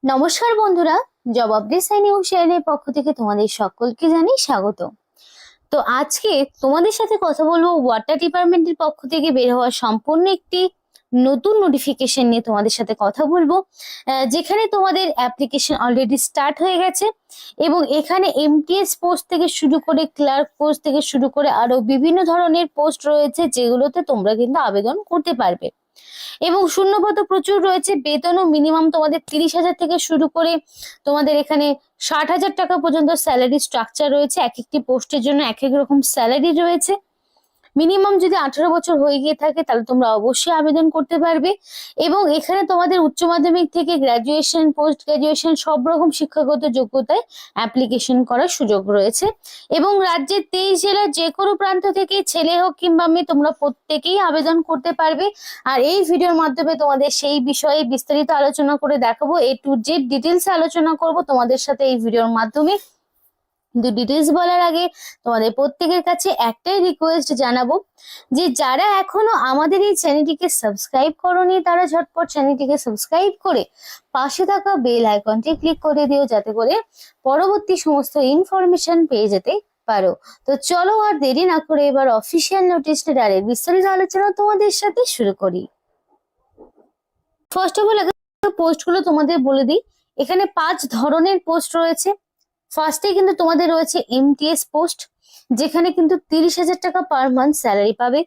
নমস্কার বন্ধুরা, জবাব ডিসাইন নিউজ চ্যানেলের পক্ষ থেকে তোমাদের সকলকে জানাই স্বাগত। তো আজকে তোমাদের সাথে কথা বলবো ওয়াটার ডিপার্টমেন্টের পক্ষ থেকে বের হওয়া সম্পূর্ণ একটি নতুন নোটিফিকেশন নিয়ে তোমাদের সাথে কথা বলবো, যেখানে তোমাদের অ্যাপ্লিকেশন অলরেডি স্টার্ট হয়ে গেছে এবং এখানে এমটিএস পোস্ট থেকে শুরু করে ক্লার্ক পোস্ট থেকে শুরু করে আরো বিভিন্ন ধরনের পোস্ট রয়েছে, যেগুলোতে তোমরা কিন্তু আবেদন করতে পারবে। এবং শূন্যপদ প্রচুর রয়েছে। বেতনও মিনিমাম তোমাদের 30,000 থেকে শুরু করে তোমাদের এখানে 60,000 টাকা পর্যন্ত স্যালারি স্ট্রাকচার রয়েছে। এক একটি পোস্টের জন্য এক এক রকম স্যালারি রয়েছে। মিনিমাম যদি 18 বছর হয়ে গিয়ে থাকে তাহলে তোমরা অবশ্যই আবেদন করতে পারবে। এবং এখানে তোমাদের উচ্চ মাধ্যমিক থেকে গ্রাজুয়েশন, পোস্ট গ্রাজুয়েশন সব রকম শিক্ষাগত যোগ্যতায় অ্যাপ্লিকেশন করার সুযোগ রয়েছে। এবং রাজ্যের 23 জেলার যে কোনো প্রান্ত থেকে ছেলে হোক কিংবা মেয়ে তোমরা প্রত্যেকেই আবেদন করতে পারবে। আর এই ভিডিওর মাধ্যমে তোমাদের সেই বিষয়ে বিস্তারিত আলোচনা করে দেখাবো, A to Z ডিটেলসে আলোচনা করব তোমাদের সাথে এই ভিডিওর মাধ্যমে। কিন্তু ডিটেলস বলার আগে তোমাদের প্রত্যেকের কাছে একটাই রিকোয়েস্ট জানাবো, যে যারা এখনো আমাদের এই চ্যানেলটিকে সাবস্ক্রাইব করোনি তারা ঝটপট চ্যানেলটিকে সাবস্ক্রাইব করে পাশে থাকা বেল আইকনটি ক্লিক করে দিও, যাতে করে পরবর্তী সমস্ত ইনফরমেশন পেয়ে যেতে পারো। তো চলো আর দেরি না করে এবার অফিসিয়াল নোটিশটার বিস্তারিত আলোচনা তোমাদের সাথে শুরু করি। ফার্স্ট অফ অল পোস্টগুলো তোমাদের বলে দিই। এখানে 5 ধরনের পোস্ট রয়েছে। ফার্স্টে কিন্তু তোমাদের রয়েছে এমটিএস পোস্ট, যেখানে কিন্তু 30,000 টাকা পার মান্থ স্যালারি পাবে।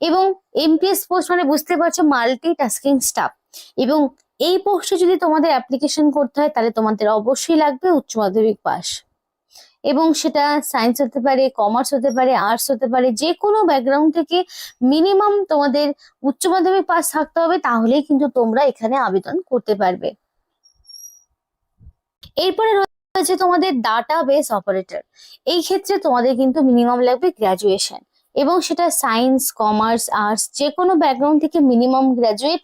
এবং এমটিএস পোস্ট মানে বুঝতে পারছো, মাল্টি টাস্কিং স্টাফ। এবং এই পোস্টে যদি তোমাদের অ্যাপ্লিকেশন করতে হয় তাহলে তোমাদের অবশ্যই লাগবে উচ্চ মাধ্যমিক পাস। এবং সেটা সায়েন্স হতে পারে, কমার্স হতে পারে, আর্টস হতে পারে, যে কোনো ব্যাকগ্রাউন্ড থেকে মিনিমাম তোমাদের উচ্চ মাধ্যমিক পাস থাকতে হবে, তাহলেই কিন্তু তোমরা এখানে আবেদন করতে পারবে। এরপরে রয়েছে তোমাদের ডাটাবেস অপারেটর। এই ক্ষেত্রে তোমাদের কিন্তু মিনিমাম লাগবে গ্রাজুয়েশন, এবং সেটা সায়েন্স, কমার্স, আর্টস যে কোনো ব্যাকগ্রাউন্ড থেকে মিনিমাম গ্রাজুয়েট।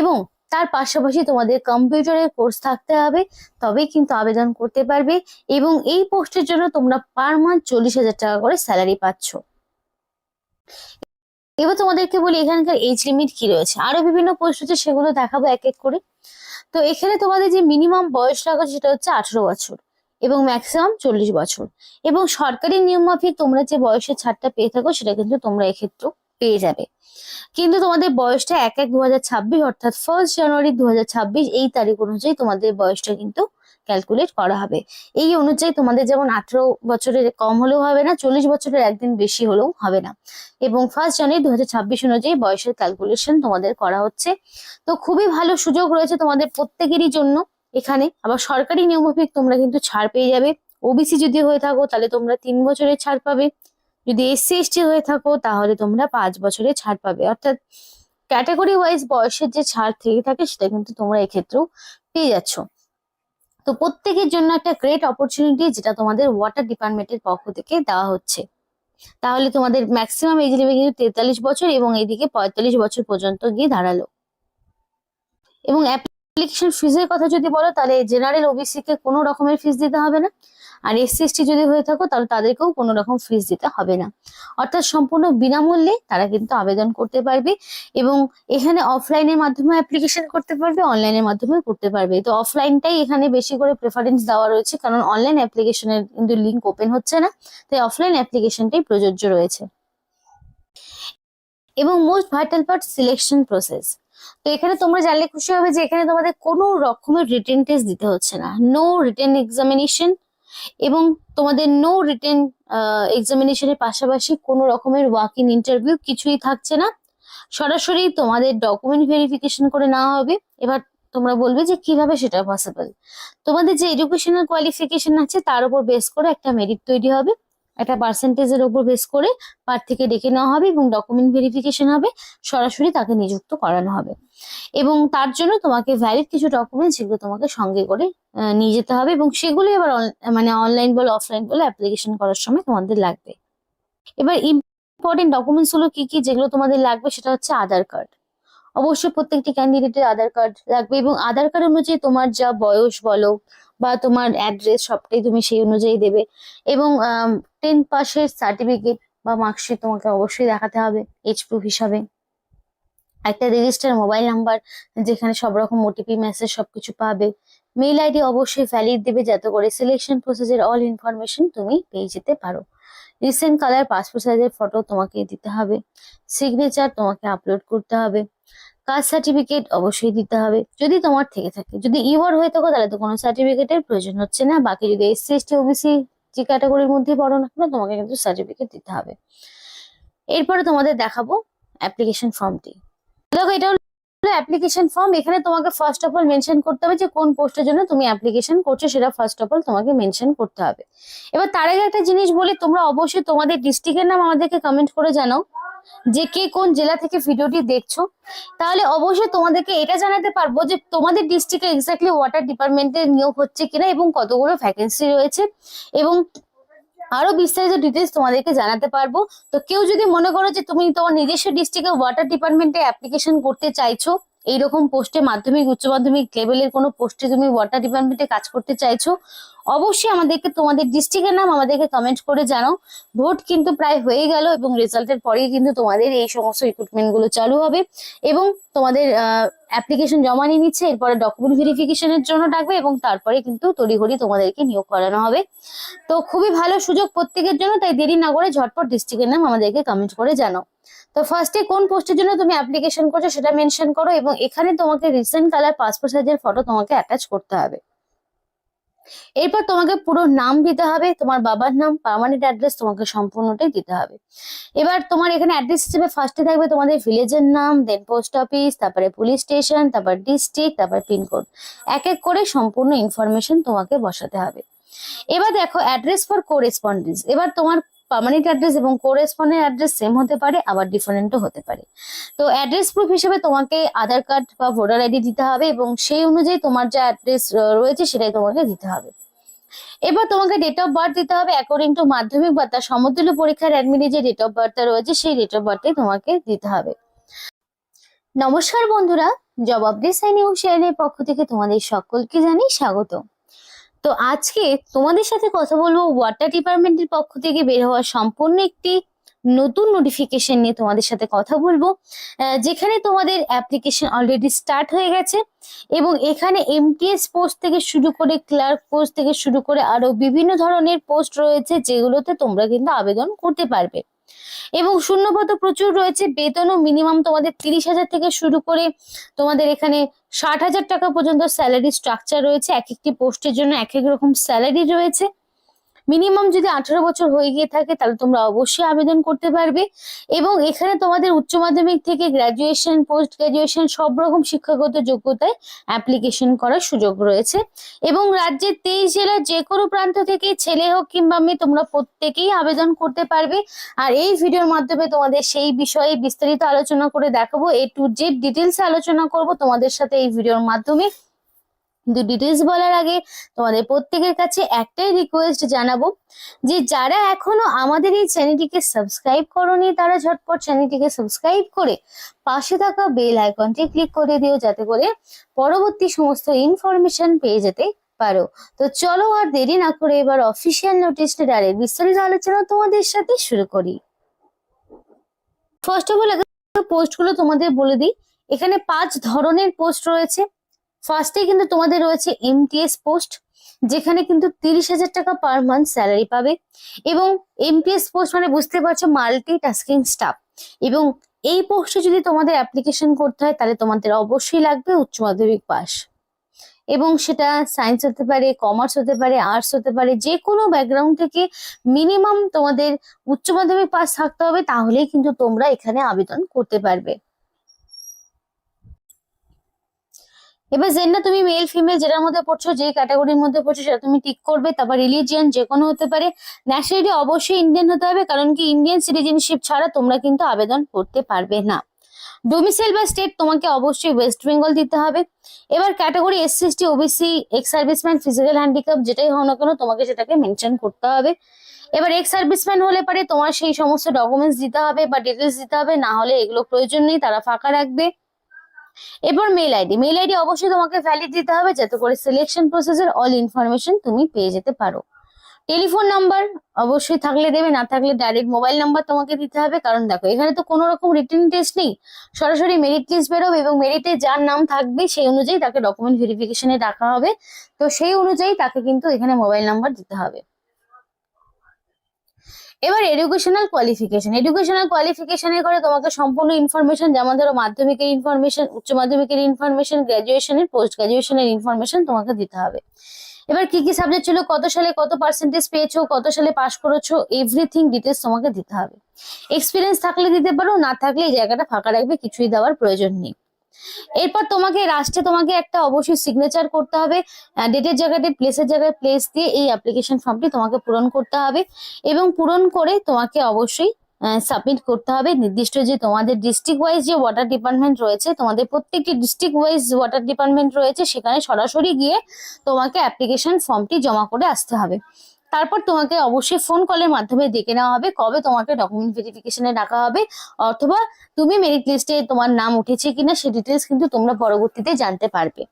এবং তার পাশাপাশি তোমাদের কম্পিউটারের কোর্স থাকতে হবে, তবেই কিন্তু আবেদন করতে পারবে। এবং এই পোস্টের জন্য তোমরা পার মান্থ 40,000 টাকা করে স্যালারি পাচ্ছ। এবার তোমাদেরকে বলি এখানকার এজ লিমিট কি রয়েছে। আরো বিভিন্ন পোস্ট আছে, সেগুলো দেখাবো এক এক করে। তো এখানে তোমাদের যে মিনিমাম বয়স রাখা সেটা হচ্ছে 18 বছর এবং ম্যাক্সিমাম 40 বছর। এবং সরকারি নিয়ম মাফিক তোমরা যে বয়সের ছাড়টা পেয়ে থাকো সেটা কিন্তু তোমরা এক্ষেত্রেও পেয়ে যাবে। কিন্তু তোমাদের বয়সটা 1/1/2026 অর্থাৎ 1 জানুয়ারি 2026 এই তারিখ অনুযায়ী তোমাদের বয়সটা কিন্তু ক্যালকুলেট করা হবে। এই অনুযায়ী তোমাদের যেমন 18 বছরের কম হলেও হবে না, 40 বছরের একদিন বেশি হলেও হবে না। এবং 1 জানুয়ারি 2026 অনুযায়ী বয়সের ক্যালকুলেশন তোমাদের করা হচ্ছে। তো খুবই ভালো সুযোগ রয়েছে তোমাদের প্রত্যেকেরই জন্য এখানে। আবার সরকারি নিয়ম মাফিক তোমরা কিন্তু ছাড় পেয়ে যাবে। ওবিসি যদি হয়ে থাকো তাহলে তোমরা 3 বছরের ছাড় পাবে। যদি এসসি এসটি হয়ে থাকো তাহলে তোমরা 5 বছরের ছাড় পাবে। অর্থাৎ ক্যাটাগরি ওয়াইজ বয়সের যে ছাড় থেকে থাকে সেটা কিন্তু তোমরা এক্ষেত্রেও পেয়ে যাচ্ছ। তো প্রত্যেকের জন্য একটা গ্রেট অপরচুনিটি, যেটা তোমাদের ওয়াটার ডিপার্টমেন্টের পক্ষ থেকে দেওয়া হচ্ছে। তাহলে তোমাদের ম্যাক্সিমাম এজ লিমিট কিন্তু 43 বছর এবং এদিকে 45 বছর পর্যন্ত গিয়ে দাঁড়ালো। এবং অ্যাপ্লিকেশন ফিজের কথা যদি বলো তাহলে জেনারেল ওবিসি কে কোনো রকমের ফিস দিতে হবে না। আর এসসি এসটি যদি হয়ে থাকো তাহলে তাদেরকেও কোনো রকম ফিস দিতে হবে না। অর্থাৎ সম্পূর্ণ বিনামূল্যে তারা কিন্তু আবেদন করতে পারবে। এবং এখানে অফলাইনের মাধ্যমে অ্যাপ্লিকেশন করতে পারবে, অনলাইনের মাধ্যমে করতে পারবে। তো অফলাইনটাই এখানে বেশি করে প্রেফারেন্স দেওয়া রয়েছে, কারণ অনলাইন অ্যাপ্লিকেশনের কিন্তু লিঙ্ক ওপেন হচ্ছে না, তাই অফলাইন অ্যাপ্লিকেশনটাই প্রযোজ্য রয়েছে। এবং most vital part, selection process. তো এখানে তোমরা জানলে খুশি হবে যে এখানে তোমাদের কোনো রকমের রিটেন টেস্ট দিতে হচ্ছে না, নো রিটেন এক্সামিনেশন। এবং তোমাদের নো রিটেন এক্সামিনেশনের পাশাপাশি কোনো রকমের ওয়াক ইন ইন্টারভিউ কিছুই থাকছে না। সরাসরি তোমাদের ডকুমেন্ট ভেরিফিকেশন করে নেওয়া হবে। এবার তোমরা বলবে যে কিভাবে সেটা পসিবল। তোমাদের যে এডুকেশনাল কোয়ালিফিকেশন আছে তার উপর বেস করে একটা মেরিট তৈরি হবে, একটা পার্সেন্টেজের উপর বেস করে প্রার্থীকে ডেকে নেওয়া হবে এবং ডকুমেন্ট ভেরিফিকেশন হবে, সরাসরি তাকে নিযুক্ত করানো হবে। এবং তার জন্য তোমাকে ভ্যালিড কিছু ডকুমেন্ট যেগুলো তোমাকে সঙ্গে করে নিয়ে যেতে হবে, এবং সেগুলো এবার মানে অনলাইন বলো অফলাইন বলো অ্যাপ্লিকেশন করার সময় তোমাদের লাগবে। এবার ইম্পর্টেন্ট ডকুমেন্টস হলো কি কি যেগুলো তোমাদের লাগবে, সেটা হচ্ছে আধার কার্ড। অবশ্যই প্রত্যেকটি ক্যান্ডিডেটের আধার কার্ড লাগবে, এবং আধার কার্ড অনুযায়ী তোমার যা বয়স বলো বা তোমার অ্যাড্রেস সবটাই তুমি সেই অনুযায়ী দেবে। এবং 10 পাসের সার্টিফিকেট বা মার্কশিট তোমাকে অবশ্যই দেখাতে হবে এজ প্রুফ হিসাবে। একটা রেজিস্টার মোবাইল নাম্বার, যেখানে সব রকম ওটিপি মেসেজ সবকিছু পাবে, মেল আইডি অবশ্যই ভ্যালিড দেবে যাতে করে সিলেকশন প্রসেসের অল ইনফরমেশন তুমি পেয়ে যেতে পারো। রিসেন্ট কালার পাসপোর্ট সাইজের ফটো তোমাকে দিতে হবে। সিগনেচার তোমাকে আপলোড করতে হবে। কাস্ট সার্টিফিকেট অবশ্যই দিতে হবে যদি তোমার থেকে থাকে। যদি ইউআর হয়ে থাকো তাহলে তো কোনো সার্টিফিকেটের প্রয়োজন হচ্ছে না। বাকি যদি এসসি এসটি ওবিসি যে ক্যাটাগরির মধ্যে পড়ো না কেন তোমাকে কিন্তু সার্টিফিকেট দিতে হবে। এরপরে তোমাদের দেখাবো অ্যাপ্লিকেশন ফর্মটি। দেখো এটা হলো অ্যাপ্লিকেশন ফর্ম। এখানে তোমাকে ফার্স্ট অফ অল মেনশন করতে হবে যে কোন পোস্টের জন্য তুমি অ্যাপ্লিকেশন করছো, সেটা ফার্স্ট অফ অল তোমাকে মেনশন করতে হবে। এবার তার আগে একটা জিনিস বলি, তোমরা অবশ্যই তোমাদের ডিস্ট্রিক্টের নাম আমাদেরকে কমেন্ট করে জানাও যে কে কোন জেলা থেকে ভিডিওটি দেখছো। তাহলে অবশ্যই তোমাদেরকে এটা জানাতে পারবো যে তোমাদের ডিস্ট্রিক্টে এক্স্যাক্টলি ওয়াটার ডিপার্টমেন্টের নিয়োগ হচ্ছে কিনা এবং কতগুলো ভ্যাকেন্সি রয়েছে, এবং আরো বিস্তারিত ডিটেলস তোমাদেরকে জানাতে পারবো। তো কেউ যদি মনে করো যে তুমি তোমার নিজস্ব ডিস্ট্রিক্টে ওয়াটার ডিপার্টমেন্টে অ্যাপ্লিকেশন করতে চাইছো, এইরকম পোস্টে মাধ্যমিক উচ্চ মাধ্যমিক লেভেলের কোনো পোস্টে তুমি ওয়াটার ডিপার্টমেন্টে কাজ করতে চাইছো, অবশ্যই আমাদেরকে তোমাদের ডিস্ট্রিক্টের নাম আমাদেরকে কমেন্ট করে জানাও। ভোট কিন্তু প্রায় হয়ে গেল এবং রেজাল্টের পরেই কিন্তু তোমাদের এই সমস্ত রিক্রুটমেন্ট গুলো চালু হবে এবং তোমাদের অ্যাপ্লিকেশন জমা নিয়ে নিচ্ছে। এরপরে ডকুমেন্ট ভেরিফিকেশনের জন্য ডাকবে এবং তারপরে কিন্তু তড়িঘড়ি তোমাদেরকে নিয়োগ করানো হবে। তো খুবই ভালো সুযোগ প্রত্যেকের জন্য, তাই দেরি না করে ঝটপট ডিস্ট্রিক্টের নাম আমাদেরকে কমেন্ট করে জানাও। তো ফার্স্টে কোন পোস্টের জন্য তুমি অ্যাপ্লিকেশন করছো সেটা মেনশন করো এবং এখানে তোমাকে রিসেন্ট কালার পাসপোর্ট সাইজের ফটো তোমাকে অ্যাটাচ করতে হবে। এরপর তোমাকে পুরো নাম দিতে হবে, তোমার বাবার নাম, পার্মানেন্ট অ্যাড্রেস তোমাকে সম্পূর্ণটাই দিতে হবে। এবার তোমার এখানে অ্যাড্রেস হিসেবে ফার্স্টে থাকবে তোমাদের ভিলেজের নাম, দেন পোস্ট অফিস, তারপরে পুলিশ স্টেশন, তারপর ডিস্ট্রিক্ট, তারপর পিনকোড, এক এক করে সম্পূর্ণ ইনফরমেশন তোমাকে বসাতে হবে। এবার দেখো অ্যাড্রেস ফর কোরেসপন্ডেন্স। এবার তোমার পার্মানেন্ট অ্যাড্রেস এবং কোরেসপন্ডেন্ট অ্যাড্রেস সেম হতে পারে, আবার ডিফারেন্টও হতে পারে। তো অ্যাড্রেস প্রুফ হিসেবে তোমাকে আধার কার্ড বা ভোটার আইডি দিতে হবে এবং সেই অনুযায়ী তোমার যে অ্যাড্রেস রয়েছে সেটাই তোমাকে দিতে হবে। এবার তোমাকে ডেট অফ বার্থ দিতে হবে অ্যাকর্ডিং টু মাধ্যমিক বা তার সমতুল্য পরীক্ষার অ্যাডমিটে যে ডেট অফ বার্থটা রয়েছে সেই ডেট অফ বার্থটাই তোমাকে দিতে হবে। নমস্কার বন্ধুরা, জব আপডেট নিউজ চ্যানেলের পক্ষ থেকে তোমাদের সকলকে জানাই স্বাগত। তো আজকে তোমাদের সাথে কথা বলবো ওয়াটার ডিপার্টমেন্টের পক্ষ থেকে বের হওয়া সম্পূর্ণ একটি নতুন নোটিফিকেশন নিয়ে তোমাদের সাথে কথা বলবো, যেখানে তোমাদের অ্যাপ্লিকেশন অলরেডি স্টার্ট হয়ে গেছে এবং এখানে এমটিএস পোস্ট থেকে শুরু করে ক্লার্ক পোস্ট থেকে শুরু করে আরো বিভিন্ন ধরনের পোস্ট রয়েছে যেগুলোতে তোমরা কিন্তু আবেদন করতে পারবে এবং শূন্যপদ প্রচুর রয়েছে। বেতনও মিনিমাম তোমাদের 30,000 থেকে শুরু করে তোমাদের এখানে 60,000 টাকা পর্যন্ত স্যালারি স্ট্রাকচার রয়েছে। এক একটি পোস্টের জন্য এক এক রকম স্যালারি রয়েছে। মিনিমাম যদি 18 বছর হয়ে গিয়ে থাকে তাহলে তোমরা অবশ্যই আবেদন করতে পারবে এবং এখানে তোমাদের উচ্চ মাধ্যমিক থেকে গ্রাজুয়েশন, পোস্ট গ্রাজুয়েশন সব রকম শিক্ষাগত যোগ্যতায় অ্যাপ্লিকেশন করার সুযোগ রয়েছে এবং রাজ্যের 23 জেলার যে কোনো প্রান্ত থেকে ছেলে হোক কিংবা মেয়ে তোমরা প্রত্যেকেই আবেদন করতে পারবে। আর এই ভিডিওর মাধ্যমে তোমাদের সেই বিষয়ে বিস্তারিত আলোচনা করে দেখাবো, এ টু জেড ডিটেলসে আলোচনা করব তোমাদের সাথে এই ভিডিওর মাধ্যমে। কিন্তু ডিটেলস বলার আগে তোমাদের প্রত্যেকের কাছে একটাই রিকোয়েস্ট জানাবো যে যারা এখনো আমাদের এই চ্যানেলটিকে সাবস্ক্রাইব করোনি তারা ঝটপট চ্যানেলটিকে সাবস্ক্রাইব করে পাশে থাকা বেল আইকনটি ক্লিক করে দিও যাতে করে পরবর্তী সমস্ত ইনফরমেশন পেয়ে যেতে পারো। তো চলো আর দেরি না করে এবার অফিসিয়াল নোটিশটা ডাইরেক্ট বিস্তারিত আলোচনা তোমাদের সাথে শুরু করি। ফার্স্ট অফ অল পোস্টগুলো তোমাদের বলে দিই, এখানে 5 ধরনের পোস্ট রয়েছে। ফার্স্টে কিন্তু তোমাদের রয়েছে এমটিএস পোস্ট, যেখানে কিন্তু 30,000 টাকা পার মান্থ স্যালারি পাবে এবং এমটিএস পোস্ট মানে বুঝতে পারছো মাল্টি টাস্কিং স্টাফ। এবং এই পোস্টে যদি তোমাদের অ্যাপ্লিকেশন করতে হয় তাহলে তোমাদের অবশ্যই লাগবে উচ্চ মাধ্যমিক পাস এবং সেটা সায়েন্স হতে পারে, কমার্স হতে পারে, আর্টস হতে পারে, যে কোনো ব্যাকগ্রাউন্ড থেকে মিনিমাম তোমাদের উচ্চ মাধ্যমিক পাস থাকতে হবে, তাহলেই কিন্তু তোমরা এখানে আবেদন করতে পারবে। এবার জেন্ডার তুমি মেল ফিমেল যেটার মধ্যে পড়ছো, যে ক্যাটাগরির মধ্যে পড়ছো সেটা তুমি টিক করবে। তারপর রিলিজিয়ান যে কোনো হতে পারে। ন্যাশনালিটি অবশ্যই ইন্ডিয়ান হতে হবে, কারণ কি ইন্ডিয়ান সিটিজেনশিপ ছাড়া তোমরা কিন্তু আবেদন করতে পারবে না। ডোমিসাইল বা স্টেট তোমাকে অবশ্যই ওয়েস্ট বেঙ্গল দিতে হবে। এবার category SC ST OBC, ex serviceman, physical handicap যেটাই হোক না কেন তোমাকে সেটাকে মেনশন করতে হবে। এবার এক্স সার্ভিসম্যান হলে পারে তোমার সেই সমস্ত ডকুমেন্টস দিতে হবে বা ডিটেলস দিতে হবে, না হলে এগুলো প্রয়োজন নেই, তারা ফাঁকা রাখবে। এরপর মেল আইডি অবশ্যই তোমাকে ভ্যালিড দিতে হবে যাতে করে সিলেকশন প্রসেসের অল ইনফরমেশন তুমি পেয়ে যেতে পারো। টেলিফোন নাম্বার অবশ্যই থাকলে দেবে, না থাকলে ডাইরেক্ট মোবাইল নাম্বার তোমাকে দিতে হবে। কারণ দেখো এখানে তো কোনো রকম রিটেন টেস্ট নেই, সরাসরি মেরিট লিস্ট বেরোবে এবং মেরিটে যার নাম থাকবে সেই অনুযায়ী তাকে ডকুমেন্ট ভেরিফিকেশনে ডাকা হবে। তো সেই অনুযায়ী তাকে কিন্তু এখানে মোবাইল নাম্বার দিতে হবে। এবার এডুকেশনাল কোয়ালিফিকেশনের করে তোমাকে সম্পূর্ণ ইনফরমেশন, যেমন ধরো মাধ্যমিকের ইনফরমেশন, উচ্চ মাধ্যমিকের ইনফরমেশন, গ্রাজুয়েশনের, পোস্ট গ্রাজুয়েশনের ইনফরমেশন তোমাকে দিতে হবে। এবার কি কি সাবজেক্ট ছিল, কত সালে কত পার্সেন্টেজ পেয়েছো, কত সালে পাস করেছো, এভরিথিং ডিটেলস তোমাকে দিতে হবে। এক্সপিরিয়েন্স থাকলে দিতে পারো, না থাকলে এই জায়গাটা ফাঁকা রাখবে, কিছুই দেওয়ার প্রয়োজন নেই। এরপর তোমাকে লাস্টে তোমাকে একটা অবশ্যই সিগনেচার করতে হবে, ডেটের জায়গায় ডেট, প্লেসের জায়গায় প্লেস দিয়ে এই অ্যাপ্লিকেশন ফর্মটি তোমাকে পূরণ করতে হবে এবং পূরণ করে তোমাকে অবশ্যই সাবমিট করতে হবে। নির্দিষ্ট যে তোমাদের ডিস্ট্রিক্ট ওয়াইজ যে ওয়াটার ডিপার্টমেন্ট রয়েছে, তোমাদের প্রত্যেকটি ডিস্ট্রিক্ট ওয়াইজ ওয়াটার ডিপার্টমেন্ট রয়েছে, সেখানে সরাসরি গিয়ে তোমাকে অ্যাপ্লিকেশন ফর্মটি জমা করে আসতে হবে। তারপর তোমাকে অবশ্যই ফোন কলের মাধ্যমে ডেকে নেওয়া হবে কবে তোমাকে ডকুমেন্ট ভেরিফিকেশনে ডাকা হবে, অথবা তুমি মেরিট লিস্টে তোমার নাম উঠেছে কিনা সে ডিটেলস কিন্তু তোমরা পরবর্তীতে জানতে পারবে।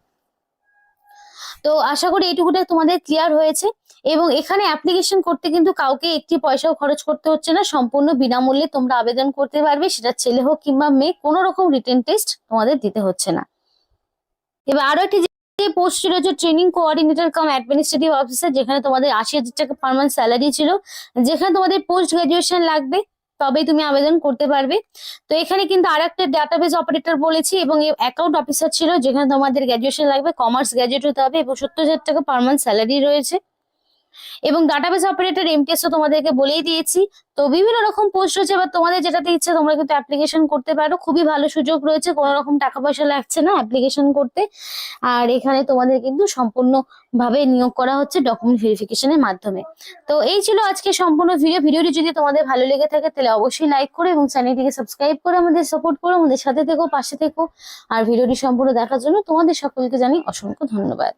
তো আশা করি এইটুকুটা তোমাদের ক্লিয়ার হয়েছে। এবং এখানে অ্যাপ্লিকেশন করতে কিন্তু কাউকে একটি পয়সাও খরচ করতে হচ্ছে না, সম্পূর্ণ বিনামূল্যে তোমরা আবেদন করতে পারবে, সেটা ছেলে হোক কিংবা মেয়ে, কোনো রকম রিটেন টেস্ট তোমাদের দিতে হচ্ছে না। এবার আরো একটি পোস্ট রয়েছে ট্রেনিং কোঅর্ডিনেটর কাম অ্যাডমিনিস্ট্রেটিভ অফিসার, যেখানে তোমাদের 80,000 টাকা পার মান্থ স্যালারি ছিল, যেখানে তোমাদের পোস্ট গ্রাজুয়েশন লাগবে তবেই তুমি আবেদন করতে পারবে। তো এখানে কিন্তু আর একটা ডাটাবেস অপারেটর বলেছি এবং অ্যাকাউন্ট অফিসার ছিল, যেখানে তোমাদের গ্রাজুয়েশন লাগবে, কমার্স গ্রাজুয়েট হতে হবে এবং 70,000 টাকা পার মান্থ স্যালারি রয়েছে। এবং ডাটাবেস অপারেটর এমটিএস তো তোমাদেরকে বলেই দিয়েছি। তো বিভিন্ন রকম পোস্ট রয়েছে, এবার তোমাদের যেটাতে ইচ্ছে তোমরা কিন্তু অ্যাপ্লিকেশন করতে পারো, খুবই ভালো সুযোগ রয়েছে, কোনো রকম টাকা পয়সা লাগছে না অ্যাপ্লিকেশন করতে। আর এখানে তোমাদের কিন্তু সম্পূর্ণ ভাবে নিয়োগ করা হচ্ছে ডকুমেন্ট ভেরিফিকেশনের মাধ্যমে। তো এই ছিল আজকে সম্পূর্ণ ভিডিওটি যদি তোমাদের ভালো লেগে থাকে তাহলে অবশ্যই লাইক করো এবং চ্যানেলটিকে সাবস্ক্রাইব করে আমাদের সাপোর্ট করো, আমাদের সাথে থেকো, পাশে থেকো। আর ভিডিওটি সম্পূর্ণ দেখার জন্য তোমাদের সকলকে জানাই অসংখ্য ধন্যবাদ।